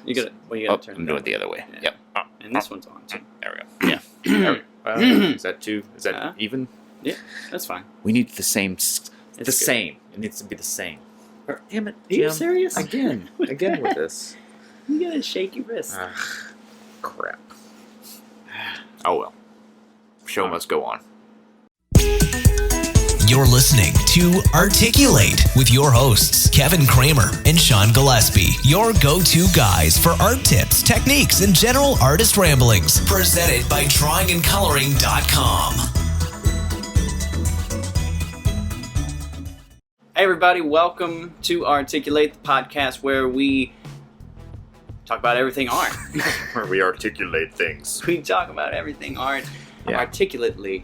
You got to turn. I'm doing it the other way. Yeah. Yep. And this one's on too. There we go. Yeah. There we go. Is that two? Is that even? Yeah, that's fine. We need the same. Good. Same. It needs to be the same. Damn it, Are you Jim. serious? Again with this. You got a shaky wrist. Crap. Oh well. Show must go on. You're listening to Articulate with your hosts, Kevin Kramer and Sean Gillespie, your go-to guys for art tips, techniques, and general artist ramblings. Presented by drawingandcoloring.com. Hey everybody, welcome to Articulate, the podcast where we talk about everything art. Where we articulate things. We talk about everything art articulately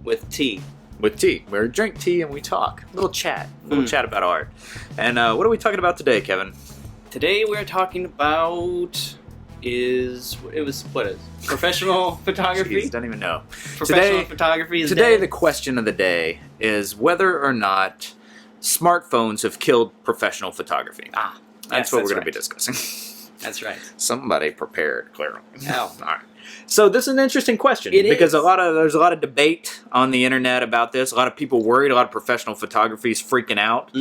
with tea. With tea. We drink tea and we talk. A little chat about art. And what are we talking about today, Kevin? Today we're talking about professional photography? Jeez, don't even know. Professional photography is Today dead. the question of the day is whether or not smartphones have killed professional photography. That's what we're going to be discussing. That's right. Somebody prepared, clearly. Hell. All right. So this is an interesting question because there's a lot of debate on the internet about this. A lot of people worried. A lot of professional photography is freaking out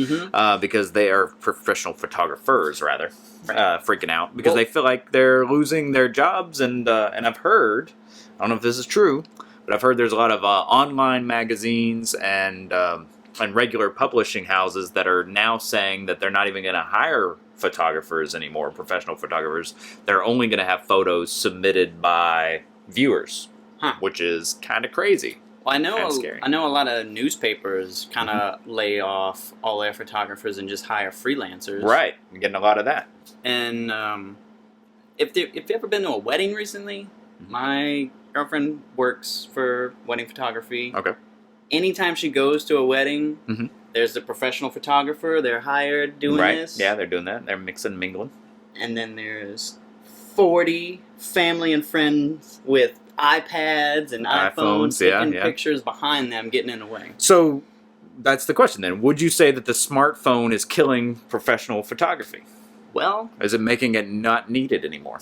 because they are professional photographers, rather, freaking out because they feel like they're losing their jobs. And I've heard, I don't know if this is true, but I've heard there's a lot of online magazines and regular publishing houses that are now saying that they're not even going to hire photographers anymore, professional photographers. They're only going to have photos submitted by viewers, which is kind of crazy. Well, I know scary. a lot of newspapers kind of lay off all their photographers and just hire freelancers. Right, I'm getting a lot of that. And if you've ever been to a wedding recently, my girlfriend works for wedding photography. Okay. Anytime she goes to a wedding, there's the professional photographer. They're hired doing this. Yeah, they're doing that. They're mixing and mingling. And then there's 40 family and friends with iPads and iPhones taking pictures behind them, getting in the way. So that's the question then. Would you say that the smartphone is killing professional photography? Well, is it making it not needed anymore?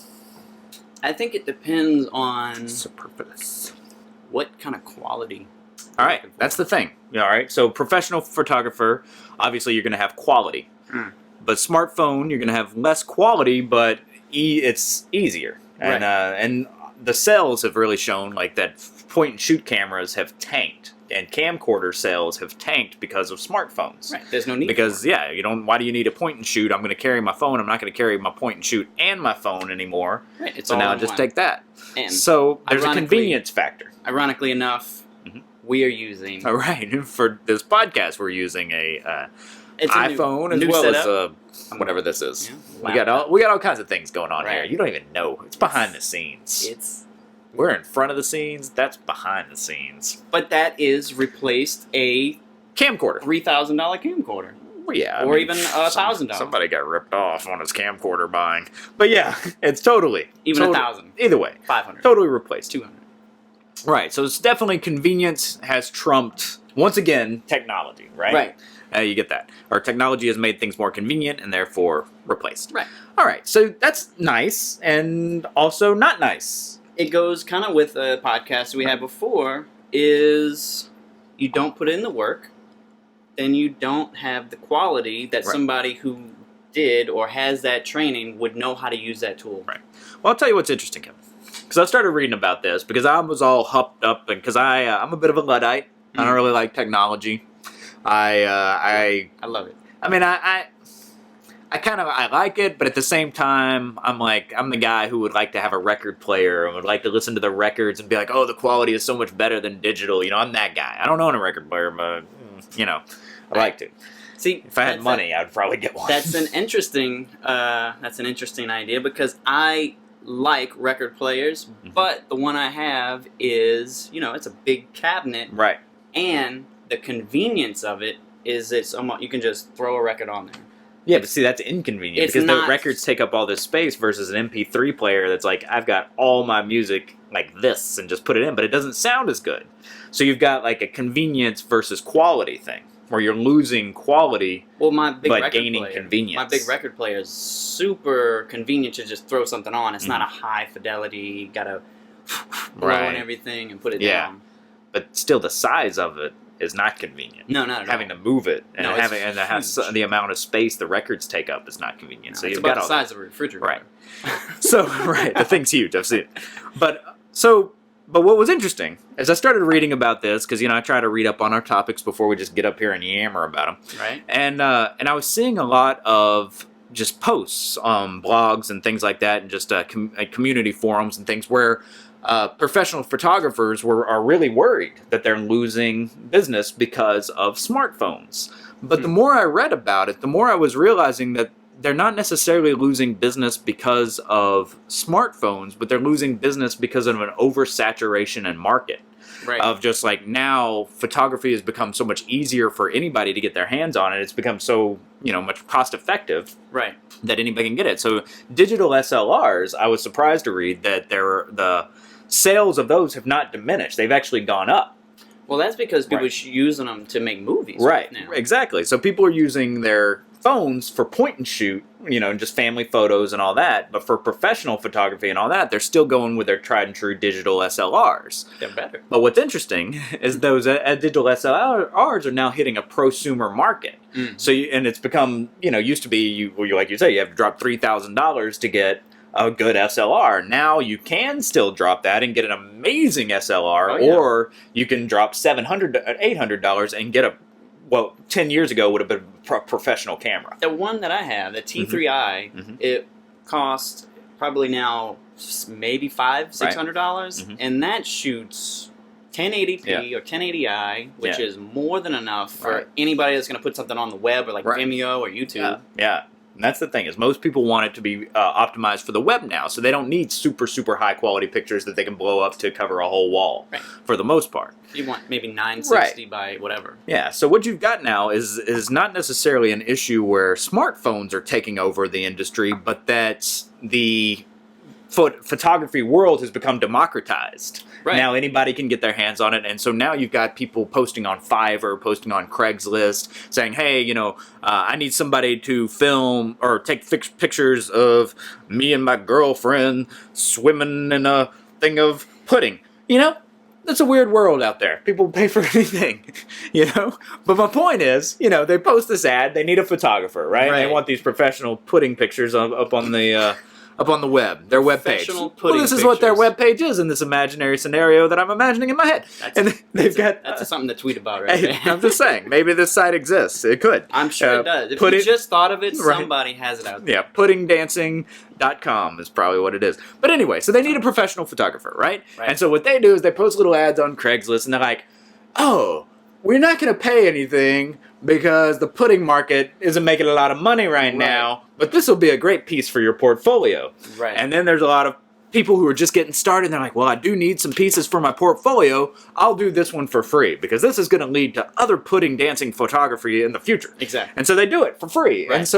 I think it depends on superfluous. What kind of quality. All right, that's the thing. All right, so professional photographer, obviously you're going to have quality. But smartphone, you're going to have less quality, but it's easier. And and the sales have really shown like that point-and-shoot cameras have tanked. And camcorder sales have tanked because of smartphones. Right, there's no need because, you don't, why do you need a point-and-shoot? I'm going to carry my phone. I'm not going to carry my point-and-shoot and my phone anymore. Right, it's so all now in just one. take that. And so there's a convenience factor. Ironically enough, we are using... All right, for this podcast, we're using a iPhone as well setup. as whatever this is. Yeah, we got all kinds of things going on here. You don't even know. It's behind the scenes. We're in front of the scenes. That's behind the scenes. But that is replaced a camcorder, $3,000 camcorder. Well, yeah, or even $1,000. Somebody got ripped off on his camcorder buying. But yeah, it's totally even $1,000. Either way, $500. Totally replaced. $200. Right. So it's definitely convenience has trumped once again technology. Right. You get that. Our technology has made things more convenient and therefore replaced. Right. All right. So that's nice and also not nice. It goes kind of with a podcast we had before, is you don't put in the work, then you don't have the quality that somebody who did or has that training would know how to use that tool. Right. Well, I'll tell you what's interesting, Kevin. Because I started reading about this because I was all hopped up and because I'm a bit of a Luddite. I don't really like technology. I love it. I mean, I like it, but at the same time, I'm the guy who would like to have a record player and would like to listen to the records and be like, oh, the quality is so much better than digital. I'm that guy. I don't own a record player, but I like to. See, if I had money, I'd probably get one. That's an interesting idea because I like record players, but the one I have is, it's a big cabinet, right? And the convenience of it is you can just throw a record on there. Yeah, but see, that's inconvenient because the records take up all this space versus an MP3 player that's like, I've got all my music like this and just put it in, but it doesn't sound as good. So you've got like a convenience versus quality thing. where you're losing quality well, my big but record gaining player, convenience. My big record player is super convenient to just throw something on. It's not a high fidelity, gotta blow and everything and put it down. But still, the size of it is not convenient. No, not at having all. to move it and No, having and the amount of space the records take up is not convenient. No, so it's you've about got the size of a refrigerator. Right. So the thing's huge. I've seen it. But what was interesting is I started reading about this because I try to read up on our topics before we just get up here and yammer about them. Right. And I was seeing a lot of just posts on blogs and things like that, and just community forums and things where professional photographers are really worried that they're losing business because of smartphones. But the more I read about it, the more I was realizing that they're not necessarily losing business because of smartphones, but they're losing business because of an oversaturation in market. Right. Of just like now photography has become so much easier for anybody to get their hands on it. It's become so, much cost effective. Right. That anybody can get it. So digital SLRs, I was surprised to read that the sales of those have not diminished. They've actually gone up. Well, that's because people are using them to make movies right now. Exactly. So people are using their phones for point and shoot, just family photos and all that. But for professional photography and all that, they're still going with their tried and true digital SLRs. They're better. But what's interesting is those digital SLRs are now hitting a prosumer market. So and it's become, used to be like you say, you have to drop $3,000 to get a good SLR. Now you can still drop that and get an amazing SLR, or you can drop $700 to $800 and get 10 years ago would have been a professional camera. The one that I have, the T3i, it costs probably now maybe $600, and that shoots 1080p or 1080i, which is more than enough for anybody that's going to put something on the web or like Vimeo or YouTube. Yeah. And that's the thing, is most people want it to be optimized for the web now, so they don't need super, super high quality pictures that they can blow up to cover a whole wall, for the most part. You want maybe 960 by whatever. Yeah, so what you've got now is not necessarily an issue where smartphones are taking over the industry, but that the photography world has become democratized. Right. Now anybody can get their hands on it, and so now you've got people posting on Fiverr, posting on Craigslist, saying, hey, I need somebody to film or take pictures of me and my girlfriend swimming in a thing of pudding. That's a weird world out there. People pay for anything, But my point is, they post this ad, they need a photographer, right? They want these professional pudding pictures up on the web, their web page. Well, this is what their web page is in this imaginary scenario that I'm imagining in my head. That's something to tweet about, right? Hey, I'm just saying, maybe this site exists. It could. I'm sure it does. If you just thought of it, somebody has it out there. Yeah, puddingdancing.com is probably what it is. But anyway, so they need a professional photographer, right? And so what they do is they post little ads on Craigslist, and they're like, oh, we're not going to pay anything because the pudding market isn't making a lot of money right now, but this will be a great piece for your portfolio. Right. And then there's a lot of people who are just getting started, and they're like, well, I do need some pieces for my portfolio. I'll do this one for free because this is going to lead to other pudding dancing photography in the future. Exactly. And so they do it for free. Right.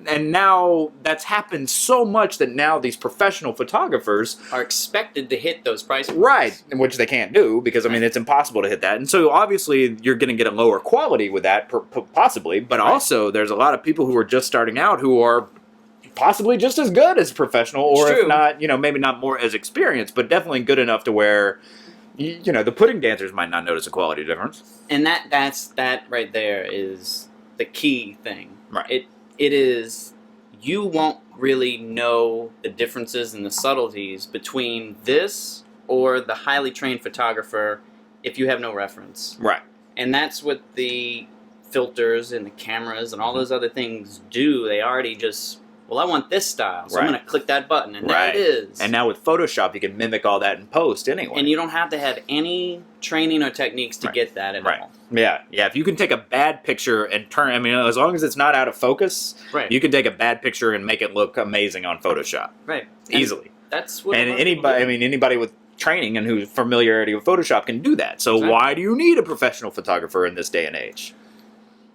And now that's happened so much that now these professional photographers are expected to hit those price points. Right, which they can't do because, it's impossible to hit that. And so obviously you're going to get a lower quality with that, possibly, but also there's a lot of people who are just starting out who are possibly just as good as professional, or if not, maybe not more as experienced, but definitely good enough to where, the pudding dancers might not notice a quality difference. And that right there is the key thing. Right. It is, you won't really know the differences and the subtleties between this or the highly trained photographer if you have no reference. Right. And that's what the filters and the cameras and all those other things do. They already just, well, I want this style, so I'm going to click that button, and there it is. And now with Photoshop, you can mimic all that in post anyway. And you don't have to have any training or techniques to get that at all. Yeah. If you can take a bad picture and turn, as long as it's not out of focus, you can take a bad picture and make it look amazing on Photoshop. Right. Easily. That's what. And anybody with training and whose familiarity with Photoshop can do that. So why do you need a professional photographer in this day and age?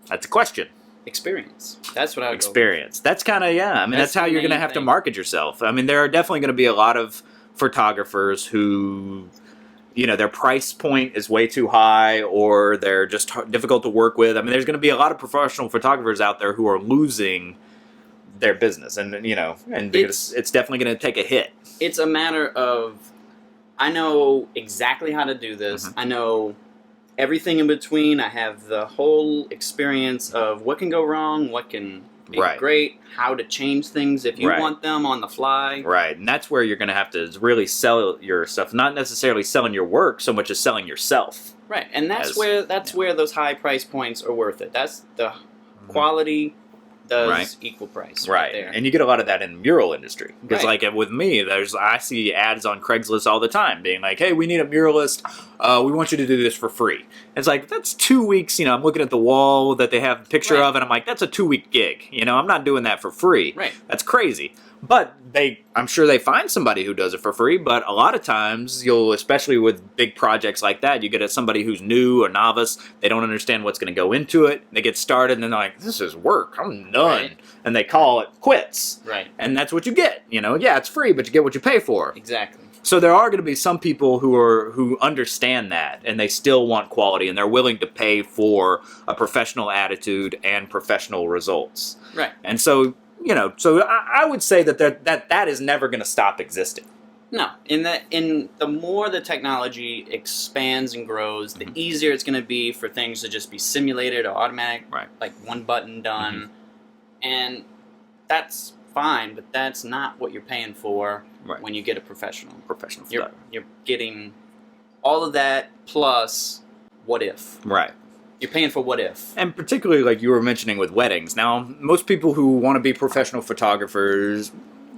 That's a question. Experience. That's what I would Experience. That's kind of, that's how you're going to have to market yourself. There are definitely going to be a lot of photographers who their price point is way too high, or they're just difficult to work with. I mean, there's going to be a lot of professional photographers out there who are losing their business, and because it's definitely going to take a hit. It's a matter of, I know exactly how to do this. I know everything in between. I have the whole experience of what can go wrong, what can be great, how to change things if you want them on the fly. Right, and that's where you're going to have to really sell your stuff, not necessarily selling your work so much as selling yourself. Right, and that's where those high price points are worth it. That's the quality does equal price right there. And you get a lot of that in the mural industry. Because like with me, I see ads on Craigslist all the time being like, hey, we need a muralist. We want you to do this for free. It's like, that's 2 weeks. I'm looking at the wall that they have a picture of, and I'm like, that's a 2-week gig. I'm not doing that for free. Right. That's crazy. But I'm sure they find somebody who does it for free, but a lot of times especially with big projects like that, you get somebody who's new or novice, they don't understand what's going to go into it, they get started, and then they're like, this is work, I'm done. Right. And they call it quits. Right. And that's what you get. Yeah, it's free, but you get what you pay for. Exactly. So there are going to be some people who understand that, and they still want quality, and they're willing to pay for a professional attitude and professional results. Right. And so, so I would say that is never going to stop existing. No, in the more the technology expands and grows, the easier it's going to be for things to just be simulated or automatic, like one button done, and that's fine. But that's not what you're paying for when you get a professional. You're getting all of that plus what if. Right. You're paying for what if. And particularly like you were mentioning with weddings. Now, most people who want to be professional photographers,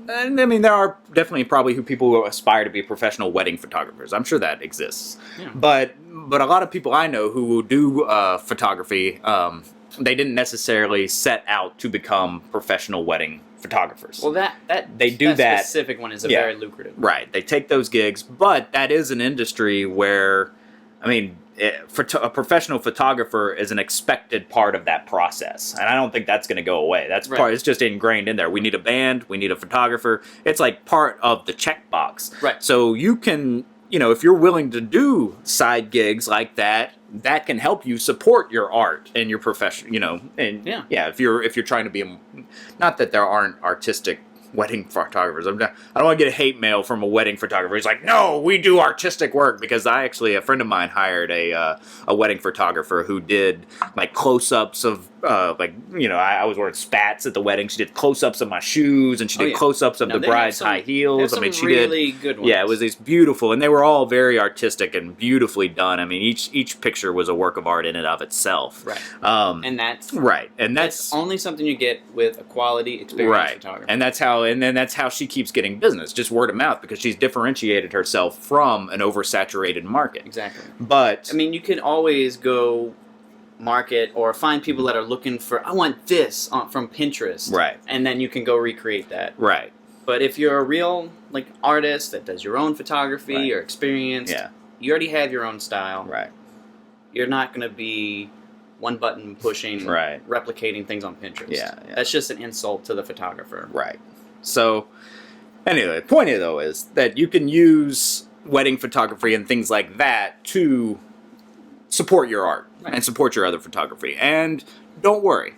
and I mean, there are definitely probably people who aspire to be professional wedding photographers. I'm sure that exists. Yeah. But a lot of people I know who do photography, they didn't necessarily set out to become professional wedding photographers. Well, that specific one is very lucrative. Right. They take those gigs, but that is an industry where, I mean, a professional photographer is an expected part of that process, and I don't think that's going to go away. That's part. It's just ingrained in there. We need a band. We need a photographer. It's like part of the checkbox. Right. So you can, if you're willing to do side gigs like that, that can help you support your art and your profession. And if you're trying to be not that there aren't artistic wedding photographers. I don't want to get a hate mail from a wedding photographer. He's like, no, we do artistic work, because a friend of mine hired a wedding photographer who did like close-ups of I was wearing spats at the wedding. She did close-ups of my shoes, and she did close-ups of the bride's high heels. I mean, she really did good ones. Yeah, it was these beautiful, and they were all very artistic and beautifully done. I mean, each picture was a work of art in and of itself. Right. And that's only something you get with a quality experienced photographer. And that's how she keeps getting business, just word of mouth, because she's differentiated herself from an oversaturated market. Exactly. But I mean, you can always go market or find people that are looking for, I want this from Pinterest. Right. And then you can go recreate that. Right. But if you're a real artist that does your own photography or experienced, you already have your own style. Right. You're not going to be one button pushing, replicating things on Pinterest. Yeah. That's just an insult to the photographer. Right. So, anyway, the point though is that you can use wedding photography and things like that to support your art and support your other photography. And don't worry.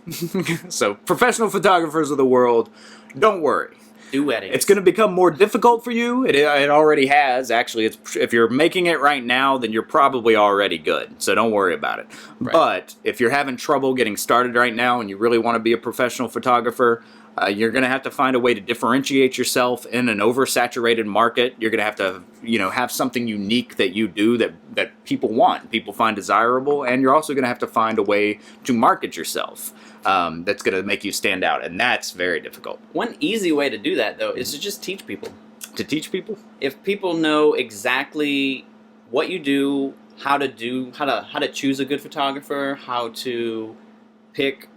So, professional photographers of the world, don't worry. Do weddings. It's going to become more difficult for you. It already has. Actually, if you're making it right now, then you're probably already good. So don't worry about it. Right. But if you're having trouble getting started right now and you really want to be a professional photographer, you're going to have to find a way to differentiate yourself in an oversaturated market. You're going to have something unique that you do that people want, people find desirable, and you're also going to have to find a way to market yourself that's going to make you stand out, and that's very difficult. One easy way to do that, though, is to just teach people. To teach people? If people know exactly what you do, how to choose a good photographer, how to pick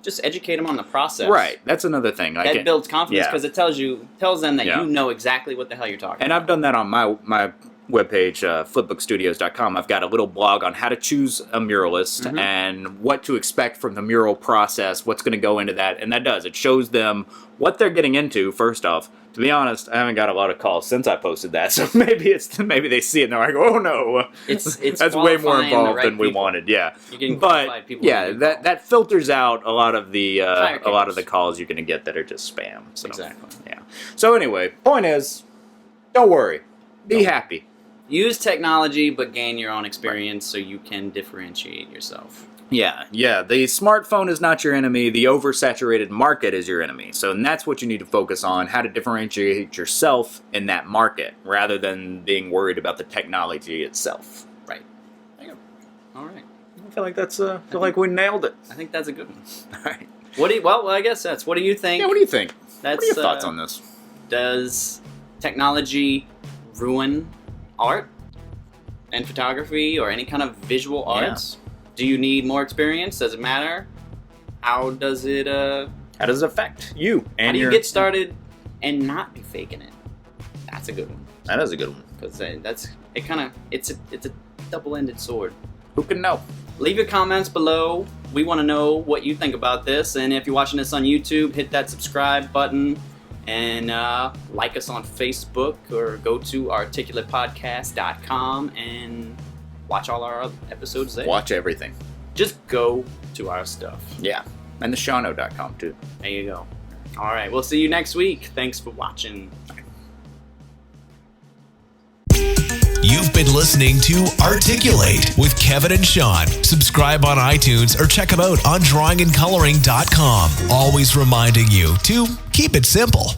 just educate them on the process. Right. That's another thing. That builds confidence because it tells them that you know exactly what the hell you're talking about. And I've done that on my webpage, flipbookstudios.com, I've got a little blog on how to choose a muralist and what to expect from the mural process, what's going to go into that, and it shows them what they're getting into, first off. To be honest, I haven't got a lot of calls since I posted that, so maybe they see it and they're like, "Oh no, it's that's way more involved than we wanted." Yeah, you're getting but people that filters out a lot of the calls you're going to get that are just spam. So, exactly. Yeah. So anyway, point is, don't worry, be happy. Use technology, but gain your own experience so you can differentiate yourself. Yeah. The smartphone is not your enemy. The oversaturated market is your enemy. So and that's what you need to focus on, how to differentiate yourself in that market rather than being worried about the technology itself. Right. There you go. All right. I feel like we nailed it. I think that's a good one. All right. Well, I guess what do you think? Yeah, what do you think? What are your thoughts on this? Does technology ruin art and photography or any kind of visual arts? Do you need more experience? Does it matter? How does it affect you? And how do you get started and not be faking it? That's a good one. That is a good one. Because it's a double-ended sword. Who can know? Leave your comments below. We want to know what you think about this. And if you're watching this on YouTube, hit that subscribe button and like us on Facebook or go to articulatepodcast.com and watch all our other episodes there. Watch everything. Just go to our stuff. Yeah. And the Shano.com too. There you go. All right. We'll see you next week. Thanks for watching. You've been listening to Articulate with Kevin and Sean. Subscribe on iTunes or check them out on drawingandcoloring.com. Always reminding you to keep it simple.